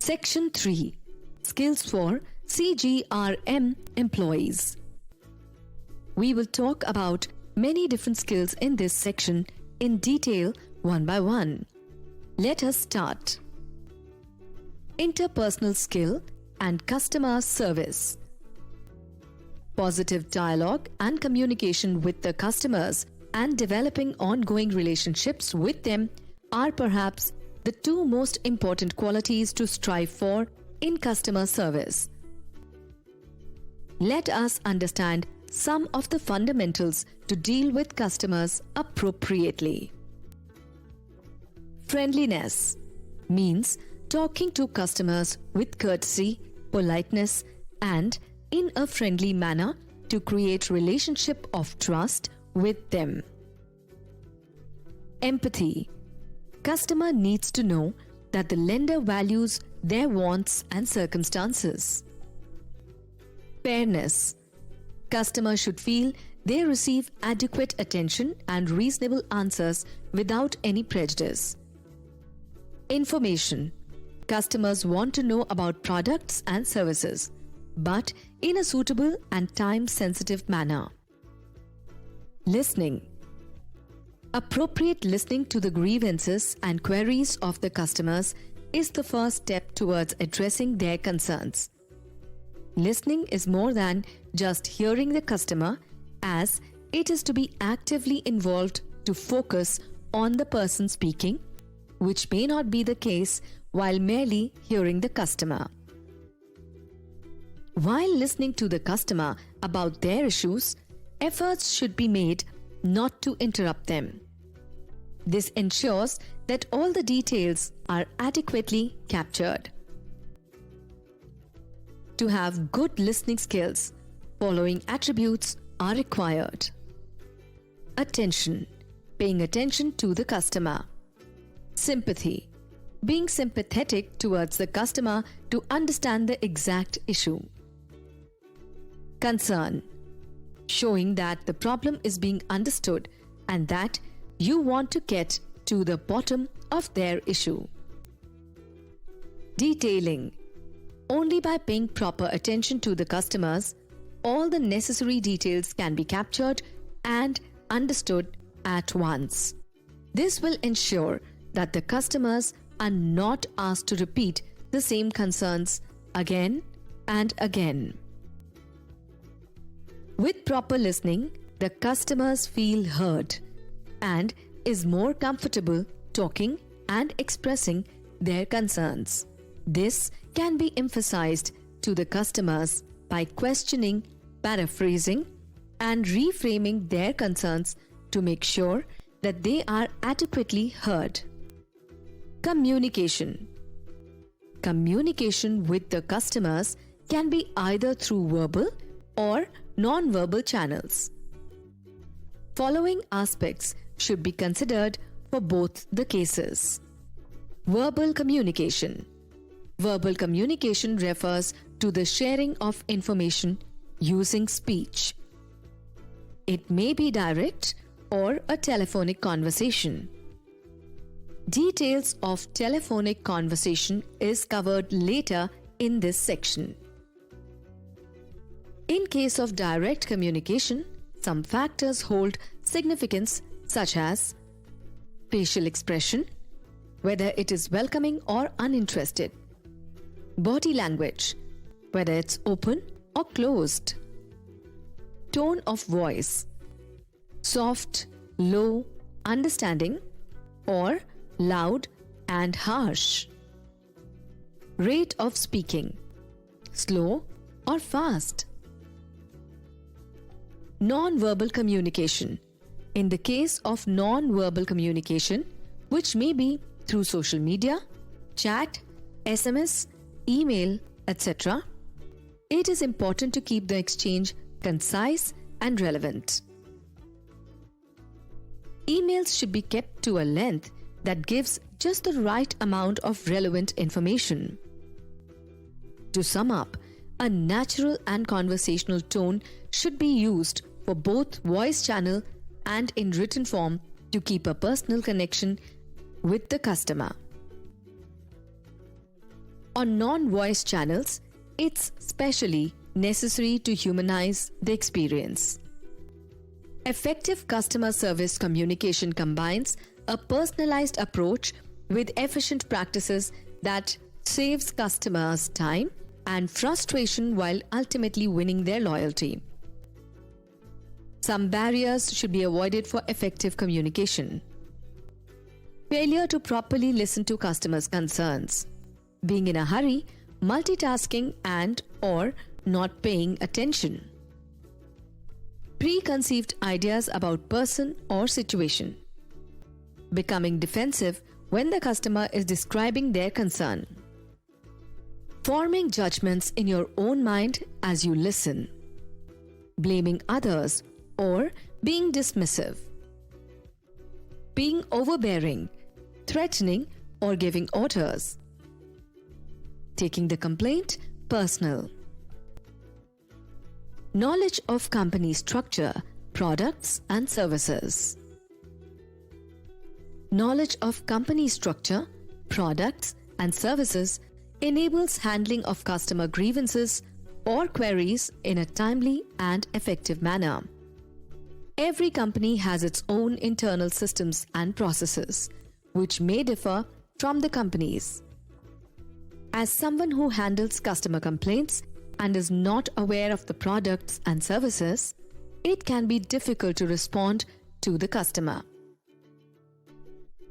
Section 3. Skills for CGRM employees. We will talk about many different skills in this section in detail one by one. Let us start. Interpersonal skill and customer service. Positive dialogue and communication with the customers and developing ongoing relationships with them are perhaps the two most important qualities to strive for in customer service. Let us understand some of the fundamentals to deal with customers appropriately. Friendliness means talking to customers with courtesy, politeness, and in a friendly manner to create relationship of trust with them. Empathy. Customer needs to know that the lender values their wants and circumstances. Fairness. Customer should feel they receive adequate attention and reasonable answers without any prejudice. Information. Customers want to know about products and services, but in a suitable and time-sensitive manner. Listening. Appropriate listening to the grievances and queries of the customers is the first step towards addressing their concerns. Listening is more than just hearing the customer, as it is to be actively involved to focus on the person speaking, which may not be the case while merely hearing the customer. While listening to the customer about their issues, efforts should be made not to interrupt them. This ensures that all the details are adequately captured. To have good listening skills, following attributes are required. Attention, paying attention to the customer. Sympathy, being sympathetic towards the customer to understand the exact issue. Concern, showing that the problem is being understood and that you want to get to the bottom of their issue. Detailing, only by paying proper attention to the customers, all the necessary details can be captured and understood at once. This will ensure that the customers are not asked to repeat the same concerns again and again. With proper listening, the customers feel heard and is more comfortable talking and expressing their concerns. This can be emphasized to the customers by questioning, paraphrasing, and reframing their concerns to make sure that they are adequately heard. Communication. Communication with the customers can be either through verbal or non-verbal channels. Following aspects should be considered for both the cases. Verbal communication. Verbal communication refers to the sharing of information using speech. It may be direct or a telephonic conversation. Details of telephonic conversation is covered later in this section. In case of direct communication, some factors hold significance such as facial expression, whether it is welcoming or uninterested, body language, whether it's open or closed, tone of voice, soft, low, understanding, or loud and harsh, rate of speaking, slow or fast. Non-verbal communication. In the case of non-verbal communication, which may be through social media, chat, SMS, email, etc., it is important to keep the exchange concise and relevant. Emails should be kept to a length that gives just the right amount of relevant information. To sum up, a natural and conversational tone should be used for both voice channel and in written form to keep a personal connection with the customer. On non-voice channels, it's especially necessary to humanize the experience. Effective customer service communication combines a personalized approach with efficient practices that saves customers time and frustration while ultimately winning their loyalty. Some barriers should be avoided for effective communication. Failure to properly listen to customers' concerns, being in a hurry, multitasking and/or not paying attention. Preconceived ideas about person or situation. Becoming defensive when the customer is describing their concern. Forming judgments in your own mind as you listen. Blaming others or being dismissive. Being overbearing, threatening or giving orders. Taking the complaint personal. Knowledge of company structure, products and services. Knowledge of company structure, products and services enables handling of customer grievances or queries in a timely and effective manner. Every company has its own internal systems and processes, which may differ from the company's. As someone who handles customer complaints and is not aware of the products and services, it can be difficult to respond to the customer.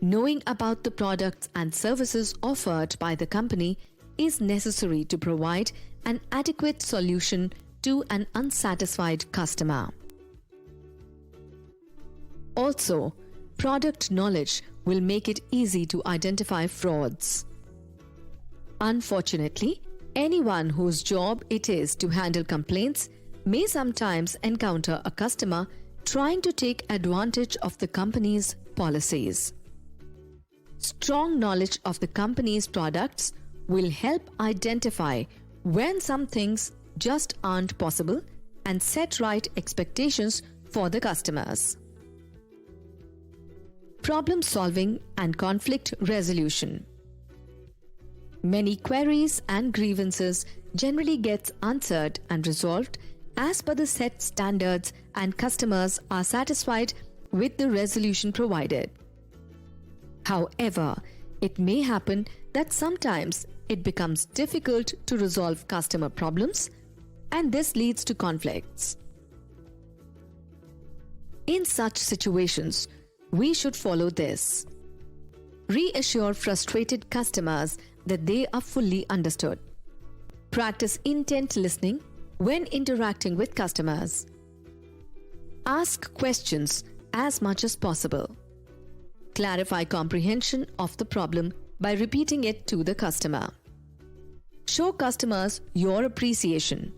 Knowing about the products and services offered by the company is necessary to provide an adequate solution to an unsatisfied customer. Also, product knowledge will make it easy to identify frauds. Unfortunately, anyone whose job it is to handle complaints may sometimes encounter a customer trying to take advantage of the company's policies. Strong knowledge of the company's products will help identify when some things just aren't possible and set right expectations for the customers. Problem solving and conflict resolution. Many queries and grievances generally get answered and resolved as per the set standards, and customers are satisfied with the resolution provided. However, it may happen that sometimes it becomes difficult to resolve customer problems, and this leads to conflicts. In such situations, we should follow this. Reassure frustrated customers that they are fully understood. Practice intent listening when interacting with customers. Ask questions as much as possible. Clarify comprehension of the problem by repeating it to the customer. Show customers your appreciation.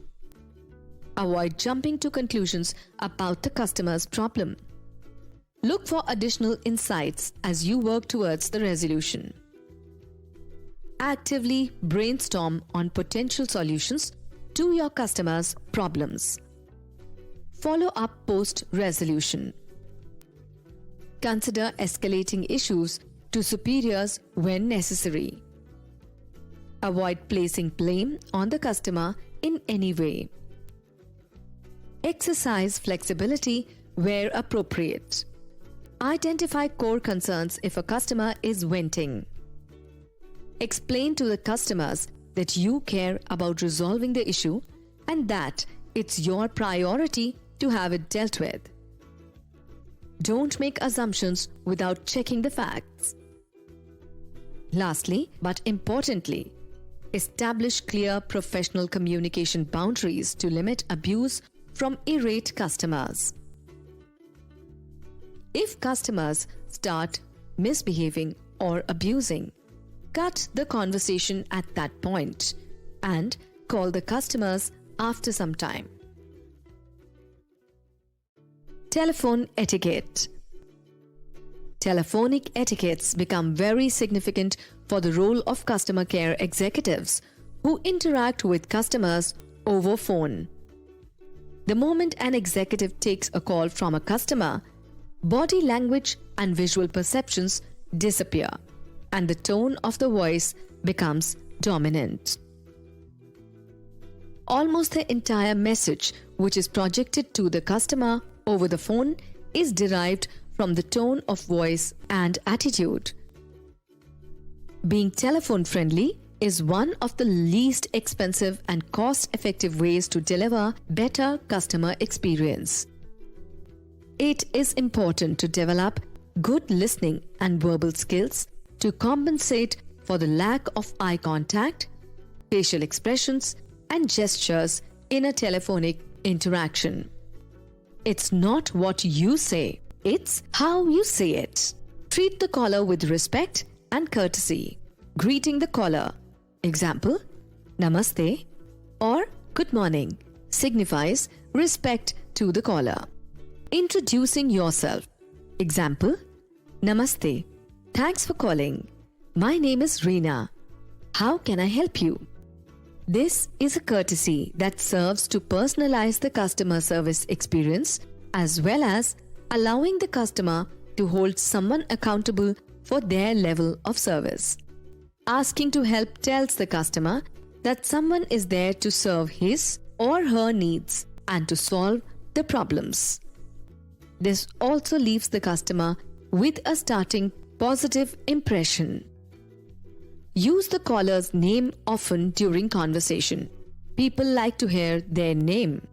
Avoid jumping to conclusions about the customer's problem. Look for additional insights as you work towards the resolution. Actively brainstorm on potential solutions to your customers' problems. Follow up post-resolution. Consider escalating issues to superiors when necessary. Avoid placing blame on the customer in any way. Exercise flexibility where appropriate. Identify core concerns if a customer is venting. Explain to the customers that you care about resolving the issue and that it's your priority to have it dealt with. Don't make assumptions without checking the facts. Lastly, but importantly, establish clear professional communication boundaries to limit abuse from irate customers. If customers start misbehaving or abusing, cut the conversation at that point and call the customers after some time. Telephone etiquette. Telephonic etiquettes become very significant for the role of customer care executives who interact with customers over phone. The moment an executive takes a call from a customer, body language and visual perceptions disappear, and the tone of the voice becomes dominant. Almost the entire message which is projected to the customer over the phone is derived from the tone of voice and attitude. Being telephone friendly is one of the least expensive and cost-effective ways to deliver better customer experience. It is important to develop good listening and verbal skills to compensate for the lack of eye contact, facial expressions, and gestures in a telephonic interaction. It's not what you say, it's how you say it. Treat the caller with respect and courtesy. Greeting the caller, example, Namaste or Good morning, signifies respect to the caller. Introducing yourself, example, Namaste, thanks for calling. My name is Reena. How can I help you? This is a courtesy that serves to personalize the customer service experience as well as allowing the customer to hold someone accountable for their level of service. Asking to help tells the customer that someone is there to serve his or her needs and to solve the problems. This also leaves the customer with a starting positive impression. Use the caller's name often during conversation. People like to hear their name.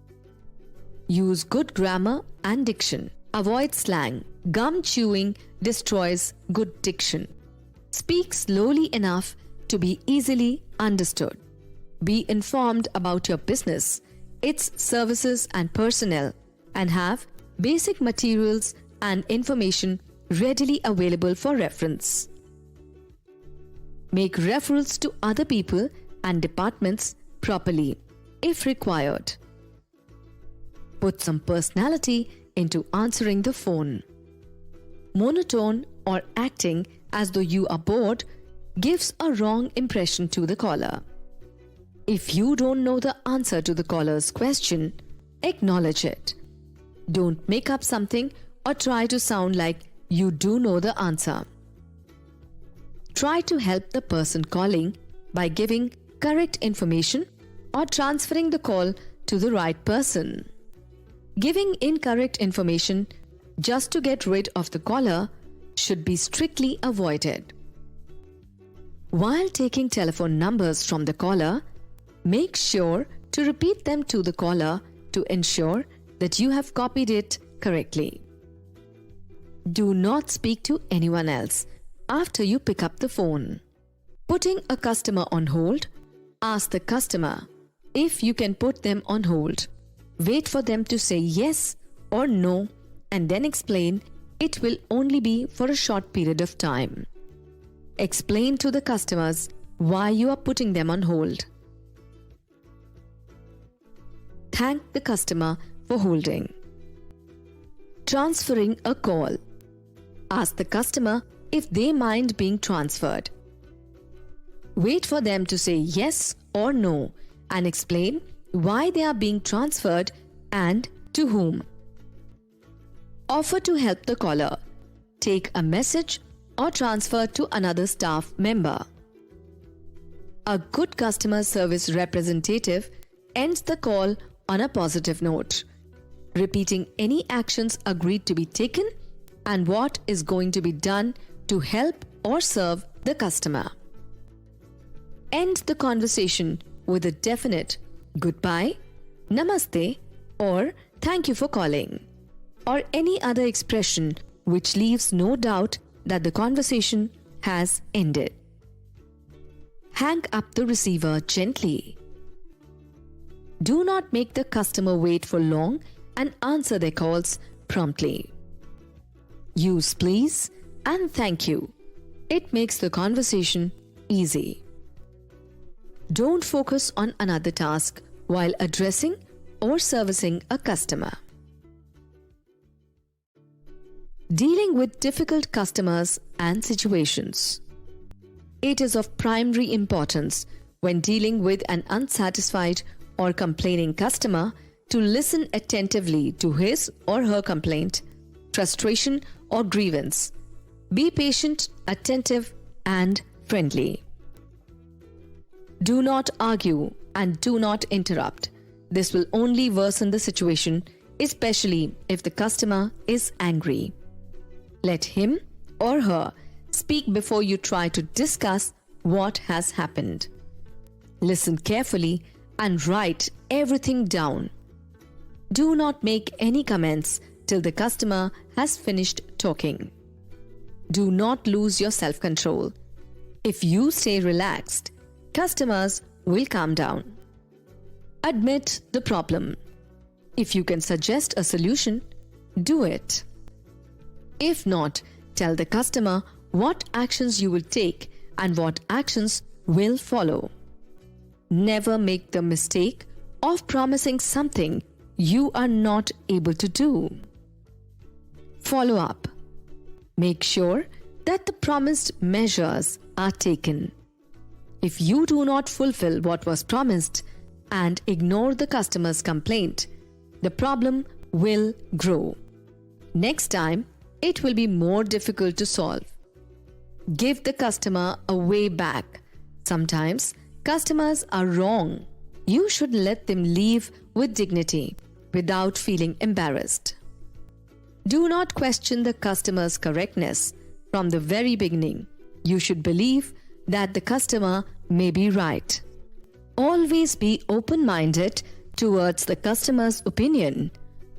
Use good grammar and diction. Avoid slang. Gum chewing destroys good diction. Speak slowly enough to be easily understood. Be informed about your business, its services and personnel, and have basic materials and information readily available for reference. Make referrals to other people and departments properly, if required. Put some personality into answering the phone. Monotone or acting as though you are bored gives a wrong impression to the caller. If you don't know the answer to the caller's question, acknowledge it. Don't make up something or try to sound like you do know the answer. Try to help the person calling by giving correct information or transferring the call to the right person. Giving incorrect information just to get rid of the caller should be strictly avoided. While taking telephone numbers from the caller, make sure to repeat them to the caller to ensure that you have copied it correctly. Do not speak to anyone else after you pick up the phone. Putting a customer on hold, ask the customer if you can put them on hold. Wait for them to say yes or no and then explain it will only be for a short period of time. Explain to the customers why you are putting them on hold. Thank the customer for holding. Transferring a call. Ask the customer if they mind being transferred. Wait for them to say yes or no and explain why they are being transferred and to whom. Offer to help the caller. Take a message or transfer to another staff member. A good customer service representative ends the call on a positive note, repeating any actions agreed to be taken and what is going to be done to help or serve the customer. End the conversation with a definite goodbye, namaste, or thank you for calling, or any other expression which leaves no doubt that the conversation has ended. Hang up the receiver gently. Do not make the customer wait for long and answer their calls promptly. Use please and thank you. It makes the conversation easy. Don't focus on another task while addressing or servicing a customer. Dealing with difficult customers and situations. It is of primary importance when dealing with an unsatisfied or complaining customer to listen attentively to his or her complaint, frustration, or grievance. Be patient, attentive, and friendly. Do not argue and do not interrupt. This will only worsen the situation, especially if the customer is angry. Let him or her speak before you try to discuss what has happened. Listen carefully and write everything down. Do not make any comments till the customer has finished talking. Do not lose your self-control. If you stay relaxed, customers will calm down. Admit the problem. If you can suggest a solution, do it. If not, tell the customer what actions you will take and what actions will follow. Never make the mistake of promising something you are not able to do. Follow up. Make sure that the promised measures are taken. If you do not fulfill what was promised and ignore the customer's complaint, the problem will grow. Next time, it will be more difficult to solve. Give the customer a way back. Sometimes, customers are wrong. You should let them leave with dignity without feeling embarrassed. Do not question the customer's correctness from the very beginning. You should believe that the customer may be right. Always be open-minded towards the customer's opinion.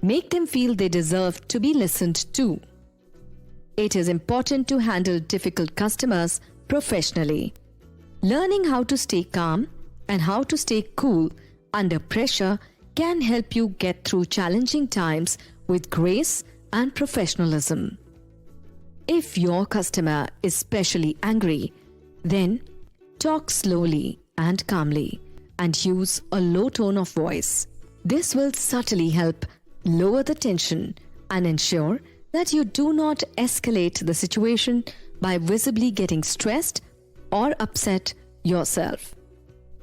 Make them feel they deserve to be listened to. It is important to handle difficult customers professionally. Learning how to stay calm and how to stay cool under pressure can help you get through challenging times with grace and professionalism. If your customer is especially angry, then talk slowly and calmly and use a low tone of voice. This will subtly help lower the tension and ensure that you do not escalate the situation by visibly getting stressed or upset yourself.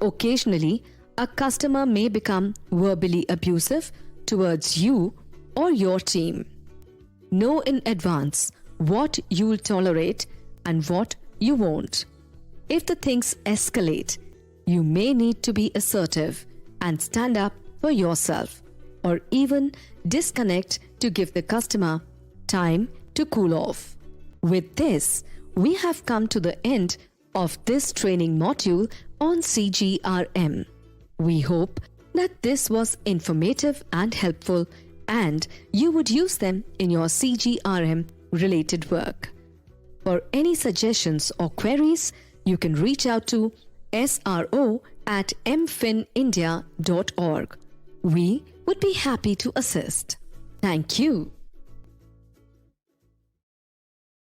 Occasionally, a customer may become verbally abusive towards you or your team. Know in advance what you will tolerate and what you won't. If the things escalate, you may need to be assertive and stand up for yourself, or even disconnect to give the customer time to cool off. With this, we have come to the end of this training module on CGRM. We hope that this was informative and helpful, and you would use them in your CGRM related work. For any suggestions or queries, you can reach out to sro@mfinindia.org. We would be happy to assist. Thank you.